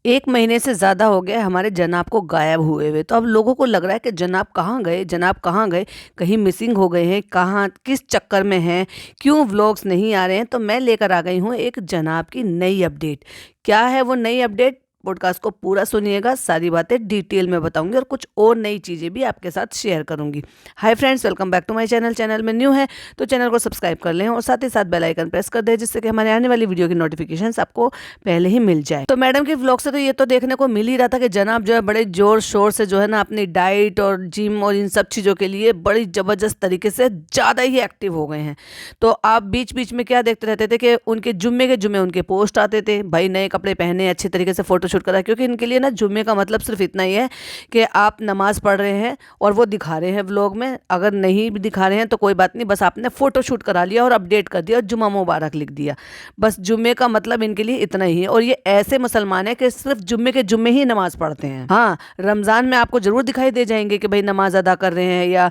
1 महीने से ज़्यादा हो गया है हमारे जनाब को गायब हुए हुए। तो अब लोगों को लग रहा है कि जनाब कहाँ गए? जनाब कहाँ गए? कहीं मिसिंग हो गए हैं? कहाँ किस चक्कर में हैं? क्यों व्लॉग्स नहीं आ रहे हैं? तो मैं लेकर आ गई हूँ एक जनाब की नई अपडेट। क्या है वो नई अपडेट? पॉडकास्ट को पूरा सुनिएगा, सारी बातें डिटेल में बताऊँगी और कुछ और नई चीज़ें भी आपके साथ शेयर करूँगी। Hi friends, welcome back to my channel. Channel में न्यू है तो चैनल को सब्सक्राइब कर लें और साथ ही साथ बेल आइकन प्रेस कर दें, जिससे कि हमारे आने वाली वीडियो की नोटिफिकेशंस आपको पहले ही मिल जाए। तो मैडम के व्लॉग से तो ये तो देखने को मिल ही रहा था कि जनाब जो है बड़े जोर शोर से जो है ना अपनी डाइट और जिम और इन सब चीज़ों के लिए बड़ी ज़बरदस्त तरीके से ज़्यादा ही एक्टिव हो गए हैं। तो आप बीच बीच में क्या देखते रहते थे कि उनके जुम्मे के जुम्मे उनके पोस्ट आते थे, भाई नए कपड़े पहने, अच्छे तरीके से फोटोशूट करा, क्योंकि इनके लिए ना जुम्मे का मतलब सिर्फ इतना ही है कि आप नमाज पढ़ रहे हैं और वो दिखा रहे हैं व्लॉग में। अगर नहीं भी दिखा रहे हैं तो कोई बात नहीं, बस आपने फोटोशूट करा लिया और अपडेट कर दिया और जुम्मा मुबारक लिख दिया। बस जुम्मे का मतलब इनके लिए इतना ही है। और ये ऐसे मुसलमान है कि सिर्फ जुम्मे के जुम्मे ही नमाज पढ़ते हैं। हाँ, रमज़ान में आपको ज़रूर दिखाई दे जाएंगे कि भाई नमाज अदा कर रहे हैं या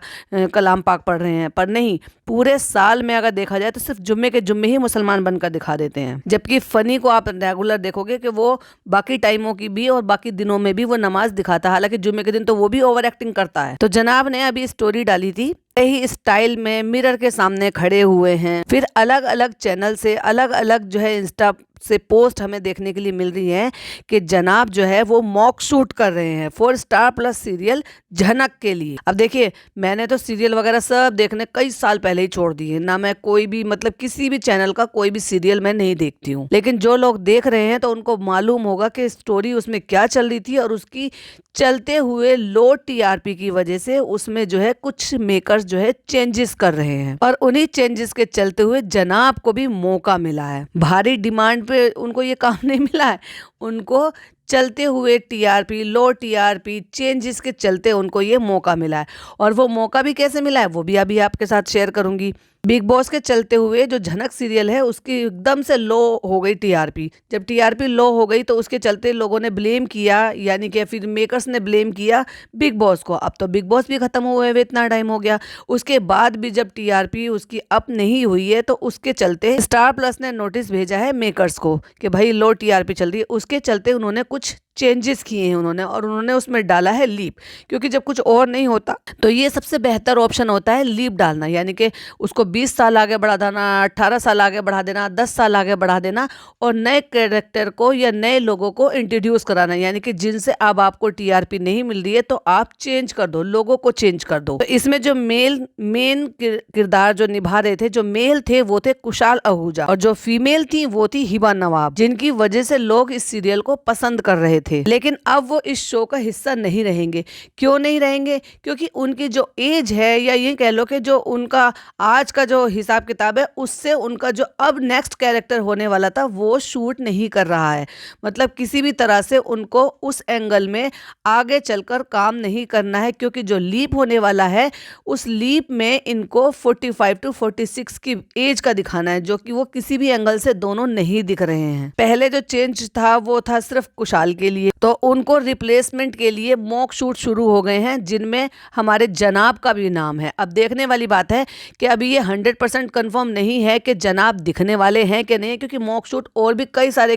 कलाम पाक पढ़ रहे हैं, पर नहीं, पूरे साल में अगर देखा जाए तो सिर्फ जुम्मे के जुम्मे ही मुसलमान बनकर दिखा देते हैं। जबकि फ़नी को आप रेगुलर देखोगे कि वो बाकी टाइमों की भी और बाकी दिनों में भी वो नमाज दिखाता है, हालांकि जुम्मे के दिन तो वो भी ओवर एक्टिंग करता है। तो जनाब ने अभी स्टोरी डाली थी, ही स्टाइल में मिरर के सामने खड़े हुए हैं। फिर अलग अलग चैनल से अलग अलग जो है इंस्टा से पोस्ट हमें देखने के लिए मिल रही है कि जनाब जो है वो मॉक शूट कर रहे हैं फॉर स्टार प्लस सीरियल झनक के लिए। अब देखिए, मैंने तो सीरियल वगैरह सब देखने कई साल पहले ही छोड़ दिए ना। मैं कोई भी मतलब किसी भी चैनल का कोई भी सीरियल मैं नहीं देखती हूँ, लेकिन जो लोग देख रहे हैं तो उनको मालूम होगा कि स्टोरी उसमें क्या चल रही थी और उसकी चलते हुए लो टीआरपी की वजह से उसमें जो है कुछ मेकर्स जो है चेंजेस कर रहे हैं और उन्हीं चेंजेस के चलते हुए जनाब को भी मौका मिला है। भारी डिमांड पे उनको ये काम नहीं मिला है, उनको चलते हुए टीआरपी, लो टीआरपी चेंजेस के चलते उनको ये मौका मिला है। और वो मौका भी कैसे मिला है वो भी अभी आपके साथ शेयर करूंगी। बिग बॉस के चलते हुए जो झनक सीरियल है उसकी एकदम से लो हो गई टीआरपी। जब टीआरपी लो हो गई तो उसके चलते लोगों ने ब्लेम किया, यानी कि फिर मेकर्स ने ब्लेम किया बिग बॉस को। अब तो बिग बॉस भी खत्म हुए हुए इतना टाइम हो गया, उसके बाद भी जब टीआरपी उसकी अप नहीं हुई है तो उसके चलते स्टार प्लस ने नोटिस भेजा है मेकर्स को कि भाई लो टीआरपी चल रही है। उसके चलते उन्होंने कुछ चेंजेस किए हैं उन्होंने, और उन्होंने उसमें डाला है लीप, क्योंकि जब कुछ और नहीं होता तो ये सबसे बेहतर ऑप्शन होता है लीप डालना, यानी कि उसको 20 साल आगे बढ़ा देना, 18 साल आगे बढ़ा देना, 10 साल आगे बढ़ा देना और नए कैरेक्टर को या नए लोगों को इंट्रोड्यूस कराना, यानी कि जिनसे अब आपको टीआरपी नहीं मिल रही है तो आप चेंज कर दो, लोगों को चेंज कर दो। तो इसमें जो मेन किरदार जो निभा रहे थे, जो मेल थे वो थे कुशाल आहूजा और जो फीमेल थी वो थी हिबा नवाब, जिनकी वजह से लोग इस सीरियल को पसंद कर रहे थे। लेकिन अब वो इस शो का हिस्सा नहीं रहेंगे। क्यों नहीं रहेंगे? क्योंकि उनकी जो एज है, या ये कह लो कि जो उनका आज का जो हिसाब किताब है, उससे उनका जो अब नेक्स्ट कैरेक्टर होने वाला था वो शूट नहीं कर रहा है। मतलब किसी भी तरह से उनको उस एंगल में आगे चलकर काम नहीं करना है, क्योंकि जो लीप होने वाला है उस लीप में इनको 45 टू 46 की एज का दिखाना है, जो कि वो किसी भी एंगल से दोनों नहीं दिख रहे हैं। पहले जो चेंज था वो था सिर्फ कुशाल के लिए, तो उनको रिप्लेसमेंट के लिए मॉक शूट शुरू हो गए हैं, जिनमें हमारे जनाब का भी नाम है। अब देखने वाली बात है कि अभी ये 100% कंफर्म नहीं है कि जनाब दिखने वाले हैं कि नहीं, क्योंकि मॉक शूट और भी कई सारे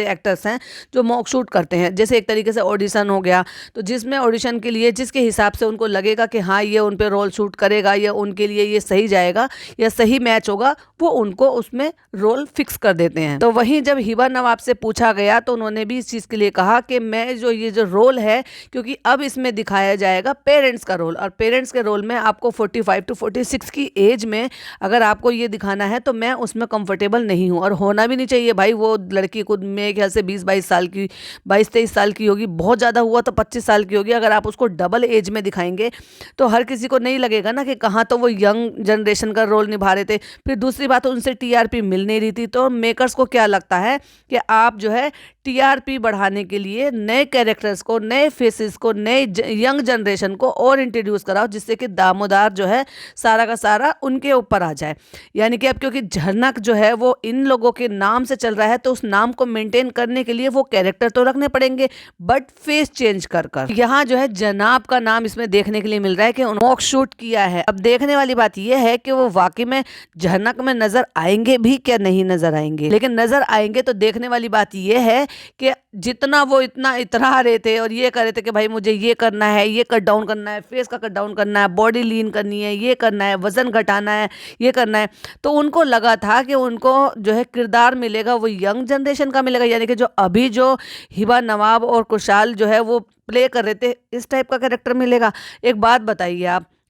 एक्टर्स हैं जो मॉक शूट करते हैं। जैसे एक तरीके से ऑडिशन हो गया, तो जिसमें ऑडिशन के लिए जिसके हिसाब से उनको लगेगा कि हाँ ये उन पे रोल शूट करेगा या उनके लिए ये सही जाएगा या सही मैच होगा, वो उनको उसमें रोल फिक्स कर देते हैं। तो वहीं जब हिबा नवाब से पूछा गया तो उन्होंने भी इस चीज़ के लिए कहा कि मैं जो ये जो रोल है, क्योंकि अब इसमें दिखाया जाएगा पेरेंट्स का रोल, और पेरेंट्स के रोल में आपको 45 टू 46 की एज में अगर आपको ये दिखाना है तो मैं उसमें कंफर्टेबल नहीं हूँ, और होना भी नहीं चाहिए भाई। वो लड़की खुद मेरे ख्याल से 20-22 साल की, 22-23 साल की होगी, बहुत ज़्यादा हुआ तो 25 साल की होगी। अगर आप उसको डबल एज में दिखाएंगे तो हर किसी को नहीं लगेगा ना कि कहाँ तो वो यंग जनरेशन का रोल निभा रहे थे। फिर दूसरी बात, उनसे टीआरपी मिल नहीं रही थी, तो मेकर्स को क्या लगता है कि आप जो है टीआरपी बढ़ाने के लिए नए कैरेक्टर्स को, नए फेसेस को, नए यंग जनरेशन को और इंट्रोड्यूस कराओ, जिससे कि दामोदार जो है सारा का सारा उनके ऊपर आ जाए। यानी कि अब क्योंकि झनक जो है वो इन लोगों के नाम से चल रहा है, तो उस नाम को मेंटेन करने के लिए वो कैरेक्टर तो रखने पड़ेंगे, बट फेस चेंज कर कर। यहाँ जो है जनाब का नाम इसमें देखने के लिए मिल रहा है कि उन्होंने मॉक शूट किया है। अब देखने वाली बात यह है कि वो वाकई में झनक में नजर आएंगे भी क्या नहीं नजर आएंगे, लेकिन नजर आएंगे तो देखने वाली बात बात ये है कि जितना वो इतना इतरा रहे थे और ये कर रहे थे कि भाई मुझे ये करना है, ये कट डाउन करना है, फेस का कट डाउन करना है, बॉडी लीन करनी है, ये करना है, वजन घटाना है, ये करना है, तो उनको लगा था कि उनको जो है किरदार मिलेगा वो यंग जनरेशन का मिलेगा, यानी कि जो अभी जो हिबा नवाब और कुशाल जो है वो प्ले कर रहे थे इस टाइप का कैरेक्टर मिलेगा। एक बात बताइए,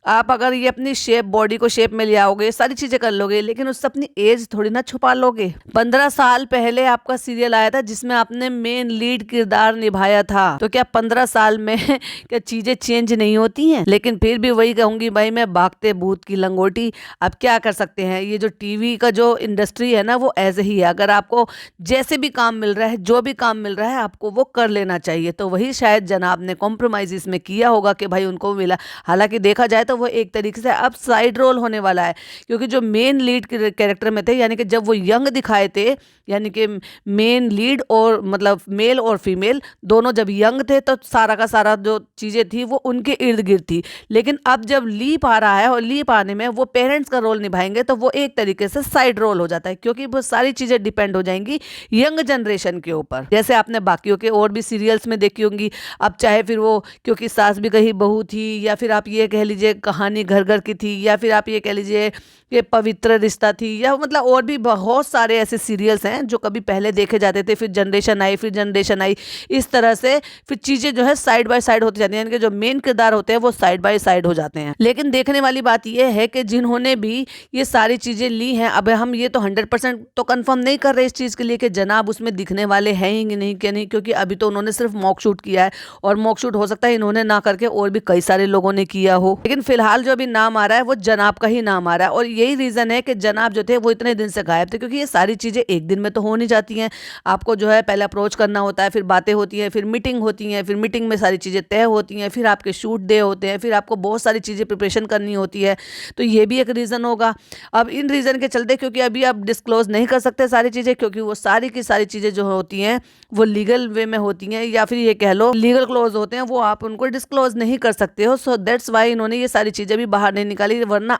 आप अगर ये अपनी शेप, बॉडी को शेप में ले आओगे, सारी चीजें कर लोगे, लेकिन उससे अपनी एज थोड़ी ना छुपा लोगे। 15 साल पहले आपका सीरियल आया था जिसमें आपने मेन लीड किरदार निभाया था, तो क्या 15 साल में क्या चीजें चेंज नहीं होती हैं? लेकिन फिर भी वही कहूंगी भाई, मैं भागते भूत की लंगोटी। अब क्या कर सकते हैं, ये जो टीवी का जो इंडस्ट्री है ना वो ऐसे ही है। अगर आपको जैसे भी काम मिल रहा है, जो भी काम मिल रहा है, आपको वो कर लेना चाहिए। तो वही शायद जनाब ने कॉम्प्रोमाइज इसमें किया होगा कि भाई उनको मिला। हालांकि देखा जाए तो वो एक तरीके से अब साइड रोल होने वाला है, क्योंकि जो मेन लीड कैरेक्टर में थे, यानी कि जब वो यंग दिखाए थे, यानी कि मेन लीड और मतलब मेल और फीमेल दोनों जब यंग थे तो सारा का सारा जो चीज़ें थी वो उनके इर्द गिर्द थी। लेकिन अब जब लीप आ रहा है और लीप आने में वो पेरेंट्स का रोल निभाएंगे तो वो एक तरीके से साइड रोल हो जाता है, क्योंकि वो सारी चीज़ें डिपेंड हो जाएंगी यंग जनरेशन के ऊपर। जैसे आपने बाकियों के और भी सीरियल्स में देखी होंगी, अब चाहे फिर वो क्योंकि सास भी कहीं बहू थी, या फिर आप ये कह लीजिए कहानी घर घर की थी, या फिर आप ये कह लीजिए कि पवित्र रिश्ता थी, या मतलब और भी बहुत सारे ऐसे सीरियल्स हैं जो कभी पहले देखे जाते थे, फिर जनरेशन आई, फिर जनरेशन आई, इस तरह से फिर चीज़ें जो है साइड बाय साइड होती जाती हैं, यानी कि जो मेन किरदार होते हैं वो साइड बाय साइड हो जाते हैं। लेकिन देखने वाली बात यह है कि जिन्होंने भी ये सारी चीज़ें ली हैं, अब हम ये तो 100% तो कंफर्म नहीं कर रहे इस चीज़ के लिए कि जनाब उसमें दिखने वाले हैं ही नहीं कि नहीं, क्योंकि अभी तो उन्होंने सिर्फ मॉक शूट किया है, और मॉक शूट हो सकता है इन्होंने ना करके और भी कई सारे लोगों ने किया हो। लेकिन फिलहाल जो अभी नाम आ रहा है वो जनाब का ही नाम आ रहा है, और यही रीज़न है कि जनाब जो थे वो इतने दिन से गायब थे, क्योंकि ये सारी चीज़ें एक दिन में तो हो नहीं जाती हैं। आपको जो है पहले अप्रोच करना होता है, फिर बातें होती हैं, फिर मीटिंग होती हैं, फिर मीटिंग में सारी चीज़ें तय होती हैं, फिर आपके शूट डे होते हैं, फिर आपको बहुत सारी चीज़ें प्रिपरेशन करनी होती है। तो ये भी एक रीज़न होगा। अब इन रीज़न के चलते, क्योंकि अभी आप डिस्क्लोज नहीं कर सकते सारी चीज़ें, क्योंकि वो सारी की सारी चीज़ें जो होती हैं वो लीगल वे में होती हैं, या फिर ये कह लो लीगल क्लोज होते हैं, वो आप उनको डिस्क्लोज नहीं कर सकते हो। सो दैट्स वाई इन्होंने ये सारी चीज़ें भी बाहर नहीं निकाली, वरना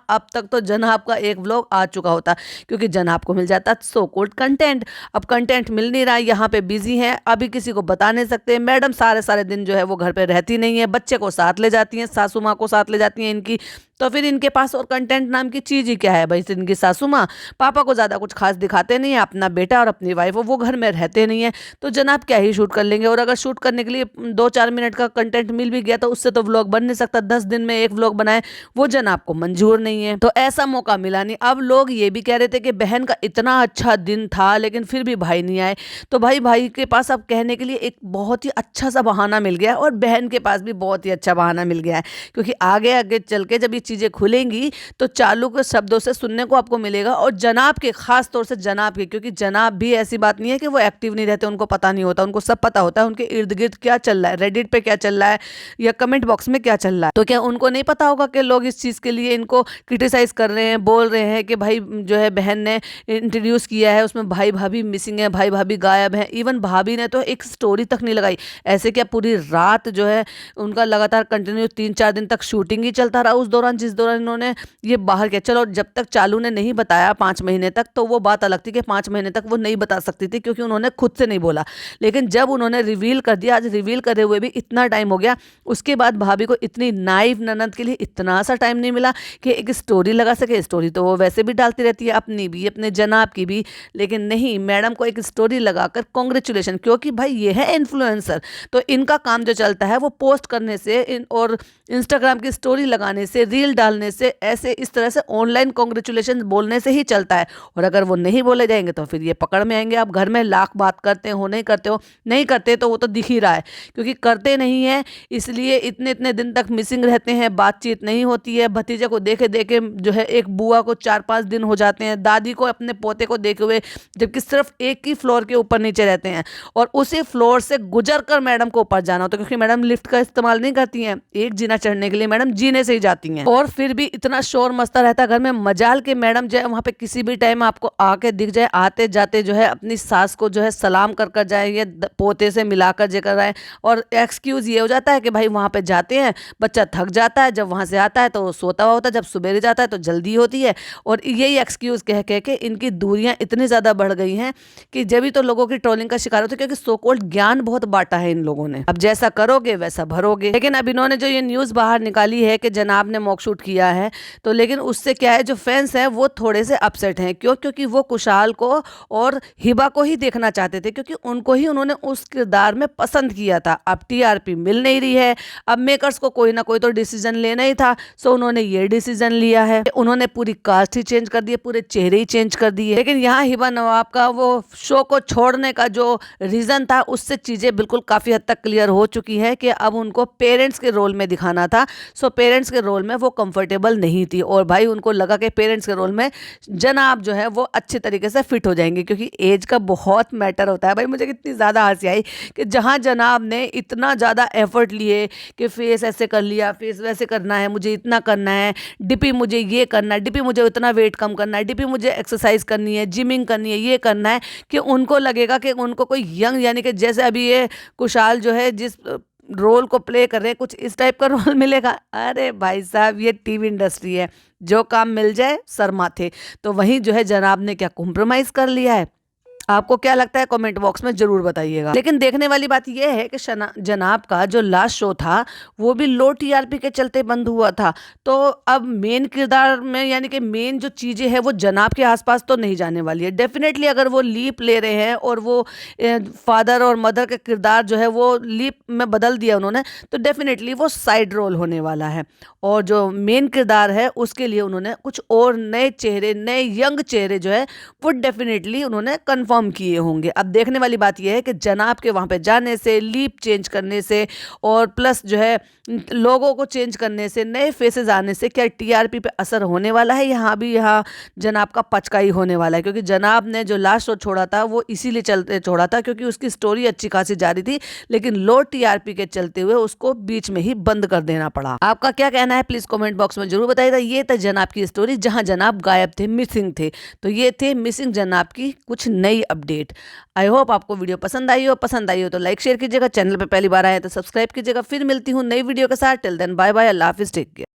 अब तक तो जनाब का एक व्लॉग आ चुका होता, क्योंकि जनाब को मिल जाता सो कॉल्ड कंटेंट। अब कंटेंट मिल नहीं रहा, यहाँ पे बिजी है, अभी किसी को बता नहीं सकते। मैडम सारे दिन जो है वो घर पे रहती नहीं है, बच्चे को साथ ले जाती हैं, सासू माँ को साथ ले जाती हैं इनकी, तो फिर इनके पास और कंटेंट नाम की चीज़ ही क्या है भाई। इनकी सासू माँ पापा को ज़्यादा कुछ खास दिखाते नहीं है, अपना बेटा और अपनी वाइफ वो घर में रहते नहीं है, तो जनाब क्या ही शूट कर लेंगे। और अगर शूट करने के लिए 2-4 मिनट का कंटेंट मिल भी गया तो उससे तो व्लॉग बन नहीं सकता, 10 दिन में एक व्लॉग बनाए, वो जनाब को मंजूर नहीं है। तो ऐसा मौका मिला नहीं। अब लोग ये भी कह रहे थे कि बहन का इतना अच्छा दिन था लेकिन फिर भी भाई नहीं आए, तो भाई के पास अब कहने के लिए एक बहुत ही अच्छा सा बहाना मिल गया, और बहन के पास भी बहुत ही अच्छा बहाना मिल गया है, क्योंकि आगे आगे चल के जब चीज़ें खुलेंगी तो चालू के शब्दों से सुनने को आपको मिलेगा। और जनाब के, खास तौर से जनाब के, क्योंकि जनाब भी ऐसी बात नहीं है कि वो एक्टिव नहीं रहते, उनको पता नहीं होता, उनको सब पता होता है उनके इर्द गिर्द क्या चल रहा है, रेडिट पे क्या चल रहा है, या कमेंट बॉक्स में क्या चल रहा है। तो क्या उनको नहीं पता होगा कि लोग इस चीज़ के लिए इनको क्रिटिसाइज कर रहे हैं, बोल रहे हैं कि भाई जो है बहन ने इंट्रोड्यूस किया है उसमें भाई भाभी मिसिंग है, भाई भाभी गायब है। इवन भाभी ने तो एक स्टोरी तक नहीं लगाई। ऐसे क्या पूरी रात जो है उनका लगातार कंटिन्यू 3-4 दिन तक शूटिंग ही चलता रहा, उस दौरान जिस दौरान इन्होंने ये बाहर किया। चलो जब तक चालू ने नहीं बताया 5 महीने तक, तो वो बात अलग थी कि 5 महीने तक वो नहीं बता सकती थी, क्योंकि उन्होंने खुद से नहीं बोला। लेकिन जब उन्होंने रिवील कर दिया, आज रिवील करे हुए भी इतना टाइम हो गया, उसके बाद भाभी को इतनी नाइव ननद के लिए इतना सा टाइम नहीं मिला कि एक स्टोरी लगा सके। स्टोरी तो वो वैसे भी डालती रहती है, अपनी भी, अपने जनाब की भी, लेकिन नहीं, मैडम को एक स्टोरी लगाकर कॉन्ग्रेचुलेशन, क्योंकि भाई ये है इन्फ्लुएंसर, तो इनका काम जो चलता है वो पोस्ट करने से और इंस्टाग्राम की स्टोरी लगाने से, रील डालने से, ऐसे इस तरह से ऑनलाइन कॉन्ग्रेचुलेशन बोलने से ही चलता है। और अगर वो नहीं बोले जाएंगे तो फिर ये पकड़ में आएंगे। आप घर में लाख बात करते हो, नहीं करते हो, नहीं करते तो वो तो दिख ही रहा है, क्योंकि करते नहीं है इसलिए इतने इतने दिन तक मिसिंग रहते हैं, बातचीत नहीं होती है। भतीजे को देखे देखे जो है एक बुआ को 4-5 दिन हो जाते हैं, दादी को अपने पोते को देखे हुए, जबकि सिर्फ एक ही फ्लोर के ऊपर नीचे रहते हैं, और उसी फ्लोर से गुजर कर मैडम को ऊपर जाना होता है, क्योंकि मैडम लिफ्ट का इस्तेमाल नहीं करती हैं, एक जीना चढ़ने के लिए मैडम जीने से ही जाती हैं। और फिर भी इतना शोर मचता रहता है घर में। मजाल के मैडम जो है वहाँ पे किसी भी टाइम आपको आके दिख जाए, आते जाते जो है अपनी सास को जो है सलाम कर जाए या पोते से मिलाकर जे कर आए। और एक्सक्यूज़ ये हो जाता है कि भाई वहाँ पे जाते हैं, बच्चा थक जाता है, जब वहाँ से आता है तो वो सोता हुआ होता है, जब सवेरे जाता है तो जल्दी होती है। और यही एक्सक्यूज़ कह कह के इनकी दूरियां इतनी ज़्यादा बढ़ गई हैं कि जब ही तो लोगों की ट्रोलिंग का शिकार होते हैं, क्योंकि सो कॉल्ड ज्ञान बहुत बांटा है इन लोगों ने। अब जैसा करोगे वैसा भरोगे। लेकिन अब इन्होंने जो ये न्यूज़ बाहर निकाली है कि जनाब ने मॉक शूट किया है, तो लेकिन उससे क्या है, जो फैंस हैं वो थोड़े से अपसेट हैं। क्यों? क्योंकि वो कुशाल को और हिबा को ही देखना चाहते थे, क्योंकि उनको ही उन्होंने उस किरदार में पसंद किया था। अब टीआरपी मिल नहीं रही है, अब मेकर्स को कोई ना कोई तो डिसीजन लेना ही था। सो उन्होंने ये डिसीजन लिया है, उन्होंने पूरी कास्ट ही चेंज कर दी है, पूरे चेहरे ही चेंज कर दिए। लेकिन यहाँ हिबा नवाब का वो शो को छोड़ने का जो रीजन था, उससे चीजें बिल्कुल काफी हद तक क्लियर हो चुकी है कि अब उनको पेरेंट्स के रोल में दिखाना था। सो पेरेंट्स के रोल में वो कंफर्टेबल नहीं थी, और भाई उनको लगा कि पेरेंट्स के रोल में जनाब जो है वो अच्छे तरीके से फिट हो जाएंगे, क्योंकि एज का बहुत मैटर होता है। भाई मुझे कितनी ज़्यादा हंसी आई कि जहाँ जनाब ने इतना ज़्यादा एफर्ट लिए कि फेस ऐसे कर लिया, फेस वैसे करना है, मुझे इतना करना है, डीपी मुझे ये करना है, डीपी मुझे इतना वेट कम करना है, डीपी मुझे एक्सरसाइज करनी है, जिमिंग करनी है, ये करना है, कि उनको लगेगा कि उनको कोई यंग, यानी कि जैसे अभी ये कुशाल जो है जिस रोल को प्ले कर रहे हैं, कुछ इस टाइप का रोल मिलेगा। अरे भाई साहब, ये टीवी इंडस्ट्री है, जो काम मिल जाए सर माथे। तो वहीं जो है जनाब ने क्या कॉम्प्रोमाइज़ कर लिया है? आपको क्या लगता है कमेंट बॉक्स में जरूर बताइएगा। लेकिन देखने वाली बात यह है कि जनाब का जो लास्ट शो था वो भी लो टीआरपी के चलते बंद हुआ था। तो अब मेन किरदार में, यानी कि मेन जो चीज़ें हैं वो जनाब के आसपास तो नहीं जाने वाली है। डेफिनेटली अगर वो लीप ले रहे हैं और वो फादर और मदर का किरदार जो है वो लीप में बदल दिया उन्होंने, तो डेफिनेटली वो साइड रोल होने वाला है। और जो मेन किरदार है उसके लिए उन्होंने कुछ और नए चेहरे, नए यंग चेहरे जो है वो डेफिनेटली उन्होंने कन्फर्म किए होंगे। अब देखने वाली बात यह है कि जनाब के वहाँ पे जाने से, लीप चेंज करने से, और प्लस जो है लोगों को चेंज करने से, नए फेसेस आने से क्या टीआरपी पे असर होने वाला है? यहाँ जनाब का पचका ही होने वाला है, क्योंकि जनाब ने जो लास्ट शो छोड़ा था वो इसीलिए चलते छोड़ा था क्योंकि उसकी स्टोरी अच्छी खासी जा रही थी, लेकिन लो टीआरपी के चलते हुए उसको बीच में ही बंद कर देना पड़ा। आपका क्या कहना है प्लीज कमेंट बॉक्स में जरूर बताइएगा। ये था जनाब की स्टोरी, जहां जनाब गायब थे, मिसिंग थे। तो ये थे मिसिंग जनाब की कुछ नई अपडेट। आई होप आपको वीडियो पसंद आई हो तो लाइक शेयर कीजिएगा, चैनल पे पहली बार आए तो सब्सक्राइब कीजिएगा। फिर मिलती हूँ नई वीडियो के साथ। टिल देन बाय बाय, अल्लाह हाफिज, टेक केयर।